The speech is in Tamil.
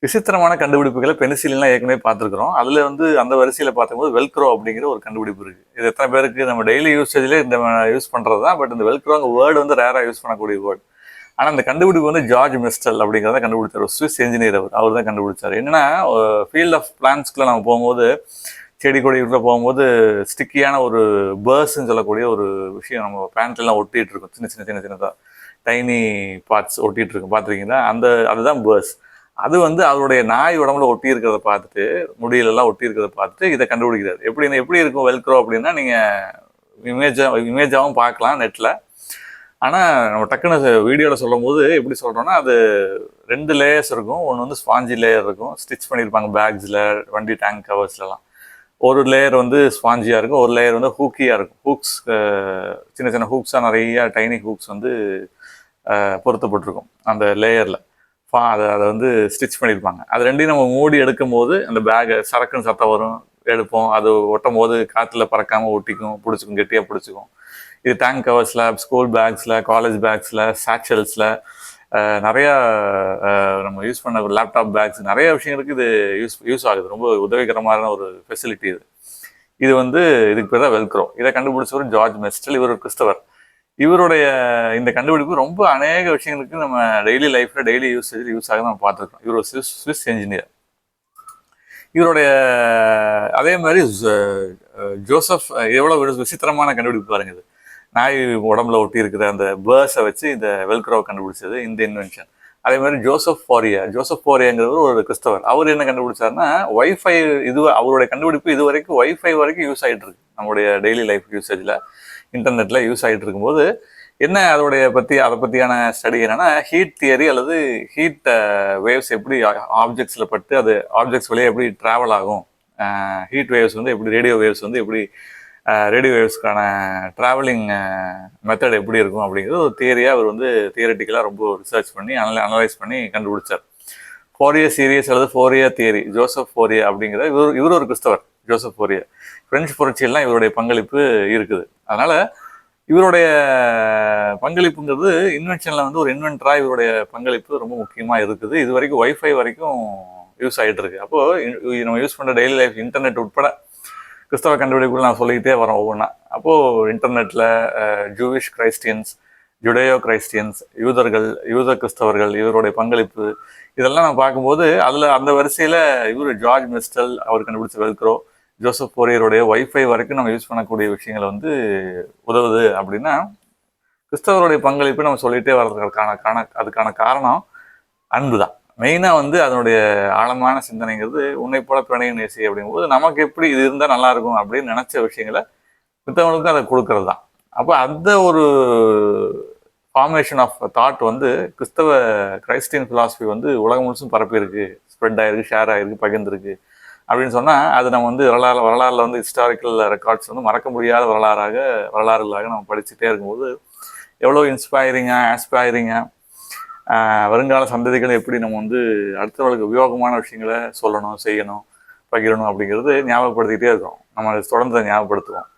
விசித்திரமான கண்டுபிடிப்புகளை பெனிசிலின்லாம் ஏற்கனவே பார்த்துருக்குறோம். அதில் வந்து அந்த வரிசையில் பார்க்கும்போது வெல்க்ரோ அப்படிங்கிற ஒரு கண்டுபிடிப்பு இருக்குது. இது எத்தனை பேருக்கு நம்ம டெய்லி யூசேஜ்லேயே இந்த யூஸ் பண்ணுறது தான். பட் இந்த வெல்க்ரோங்க வேர்டு வந்து ரேராக யூஸ் பண்ணக்கூடிய வேர்டு. ஆனால் அந்த கண்டுபிடிப்பு வந்து ஜார்ஜ் மெஸ்டல் அப்படிங்கிறத கண்டுபிடிச்சார். ஒரு சுவிஸ் என்ஜினியர் அவர் தான் கண்டுபிடிச்சார். என்னன்னா ஃபீல்ட் ஆஃப் பிளான்ஸ்க்குள்ள நம்ம போகும்போது செடி கொடிக்குள்ளே போகும்போது ஸ்டிக்கியான ஒரு பேர்ஸ்ன்னு சொல்லக்கூடிய ஒரு விஷயம் நம்ம பேண்ட்லாம் ஒட்டிகிட்டு இருக்கும். சின்னதாக டைனி பார்ட்ஸ் ஒட்டிகிட்டு இருக்கும், பார்த்துருக்கீங்களா? அதுதான் பேர்ஸ். அது வந்து அவருடைய நாய் உடம்புல ஒட்டி இருக்கிறத பார்த்துட்டு, முடியலெல்லாம் ஒட்டி இருக்கிறத பார்த்துட்டு இதை கண்டுபிடிக்கிறாரு. எப்படி இருக்கும் வெல்க்ரோ அப்படின்னா, நீங்கள் இமேஜாகவும் பார்க்கலாம் நெட்டில். ஆனால் நம்ம டக்குன்னு வீடியோவில் சொல்லும் போது எப்படி சொல்கிறோன்னா, அது 2 லேயர்ஸ் இருக்கும். ஒன்று வந்து ஸ்பாஞ்சி லேயர் இருக்கும், ஸ்டிச் பண்ணியிருப்பாங்க பேக்ஸில், வண்டி டேங்க் கவர்ஸ்லாம். ஒரு லேயர் வந்து ஸ்பாஞ்சியாக இருக்கும், ஒரு லேயர் வந்து ஹூக்கியாக இருக்கும். ஹூக்ஸ் சின்ன ஹூக்ஸாக நிறைய டைனி ஹூக்ஸ் வந்து பொருத்தப்பட்டிருக்கும் அந்த லேயரில். அதை வந்து ஸ்டிச் பண்ணியிருப்பாங்க. அது ரெண்டையும் நம்ம மூடி எடுக்கும் போது அந்த பேகை சரக்குன்னு சத்தம் வரும், எடுப்போம். அது ஒட்டும் போது காற்றுல பறக்காமல் ஒட்டிக்கும், பிடிச்சிக்கும், கெட்டியாக பிடிச்சிக்கும். இது டேங்க் கவர்ஸில், ஸ்கூல் பேக்ஸில், காலேஜ் பேக்ஸில், சாச்சல்ஸில், நிறையா நம்ம யூஸ் பண்ண லேப்டாப் பேக்ஸ், நிறைய விஷயங்களுக்கு இது யூஸ் ஆகுது. ரொம்ப உதவிகரமான ஒரு ஃபெசிலிட்டி இது. இது வந்து இதுக்கு பேர் தான் வெல்க்ரோ. இதை கண்டுபிடிச்சவர் ஜார்ஜ் மெஸ்டல். இவர் ஒரு கிறிஸ்தவர். இவருடைய இந்த கண்டுபிடிப்பு ரொம்ப அநேக விஷயங்களுக்கு நம்ம டெய்லி லைஃப்ல டெய்லி யூஸ் ஆக நம்ம பார்த்துருக்கோம். இவர் ஒரு சுவிஸ் என்ஜினியர். இவருடைய அதே மாதிரி ஜோசப் எவ்வளவு விசித்திரமான கண்டுபிடிப்பு பாருங்க. இது நாய் உடம்புல ஒட்டி இருக்கிற அந்த பேர்ஸை வச்சு இந்த வெல்க்ரோவை கண்டுபிடிச்சது இந்த இன்வென்ஷன். அதே மாதிரி ஜோசப் ஃபோரியாங்கிறவர் ஒரு கிறிஸ்தவர். அவர் என்ன கண்டுபிடிச்சாருன்னா, வைஃபை. அவருடைய கண்டுபிடிப்பு இது வரைக்கும் வைஃபை வரைக்கும் யூஸ் ஆகிட்டு இருக்கு நம்மளுடைய டெய்லி லைஃப் யூசேஜில். இன்டர்நெட்டில் யூஸ் ஆகிட்டு இருக்கும்போது என்ன அதை பற்றியான ஸ்டடி என்னென்னா, ஹீட் தியரி அல்லது ஹீட் வேவ்ஸ் எப்படி ஆப்ஜெக்ட்ஸில் பட்டு அது ஆப்ஜெக்ட்ஸ் வழியாக எப்படி ட்ராவல் ஆகும், ஹீட் வேவ்ஸ் வந்து எப்படி, ரேடியோ வேவ்ஸ் வந்து எப்படி, ரேடியோ வேவ்ஸ்க்கான ட்ராவலிங் மெத்தட் எப்படி இருக்கும் அப்படிங்கிறது ஒரு தியரியாக அவர் வந்து தியரட்டிக்கலாக ரொம்ப ரிசர்ச் பண்ணி அனலைஸ் பண்ணி கண்டுபிடிச்சார். ஃபோரியர் சீரியஸ் அல்லது ஃபோரியர் தியரி, ஜோசப் ஃபோரியா அப்படிங்கிற இவர் ஒரு கிறிஸ்தவர். ஜோசப் ஃபோரியா பிரெஞ்சு புரட்சியெல்லாம் இவருடைய பங்களிப்பு இருக்குது. அதனால் இவருடைய பங்களிப்புங்கிறது இன்வென்ஷனில் வந்து ஒரு இன்வென்டராக இவருடைய பங்களிப்பு ரொம்ப முக்கியமாக இருக்குது. இது வரைக்கும் வைஃபை வரைக்கும் யூஸ் ஆகிட்டு இருக்கு. அப்போது நம்ம யூஸ் பண்ணுற டெய்லி லைஃப் இன்டர்நெட் உட்பட கிறிஸ்தவ கண்டுபிடிப்புகள் நான் சொல்லிக்கிட்டே வரேன் ஒவ்வொன்றா. அப்போது இன்டர்நெட்டில் ஜூவிஷ் கிரைஸ்டியன்ஸ், ஜுடேயோ கிரைஸ்டியன்ஸ், யூத கிறிஸ்தவர்கள், இவருடைய பங்களிப்பு இதெல்லாம் நான் பார்க்கும்போது அந்த வரிசையில் இவர் ஜார்ஜ் மெஸ்டல் அவர் கண்டுபிடிச்ச வெல்க்ரோ, ஜோசப் ஃபோரியருடைய வைஃபை வரைக்கும் நம்ம யூஸ் பண்ணக்கூடிய விஷயங்கள் வந்து உதவுது. அப்படின்னா கிறிஸ்தவருடைய பங்களிப்பு நம்ம சொல்லிகிட்டே அதுக்கான காரணம் அன்பு தான். மெயினாக வந்து அதனுடைய ஆழமான சிந்தனைங்கிறது உன்னை போல பிணைய நேசி அப்படிங்கும்போது நமக்கு எப்படி இது இருந்தால் நல்லாயிருக்கும் அப்படின்னு நினச்ச விஷயங்களை மித்தவங்களுக்கும் அதை கொடுக்கறது தான். அப்போ அந்த ஒரு ஃபார்மேஷன் ஆஃப் தாட் வந்து கிரைஸ்டியன் ஃபிலாசபி வந்து உலகம் முழுசும் பரப்பியிருக்கு, ஸ்ப்ரெட் ஆகிருக்கு, ஷேர் ஆகிருக்கு, பகிர்ந்துருக்கு அப்படின்னு சொன்னால் அது நம்ம வந்து வரலாறில் வந்து ஹிஸ்டாரிக்கல் ரெக்கார்ட்ஸ் வந்து மறக்க முடியாத வரலாறுகளாக நம்ம படிச்சுட்டே இருக்கும்போது எவ்வளோ ஆஸ்பைரிங்காக வருங்கால சந்ததிகளை எப்படி நம்ம வந்து அடுத்தவர்களுக்கு உபயோகமான விஷயங்களை சொல்லணும், செய்யணும், பகிரணும் அப்படிங்கிறது ஞாபகப்படுத்திக்கிட்டே இருக்கோம். நம்ம தொடர்ந்து ஞாபகப்படுத்துவோம்.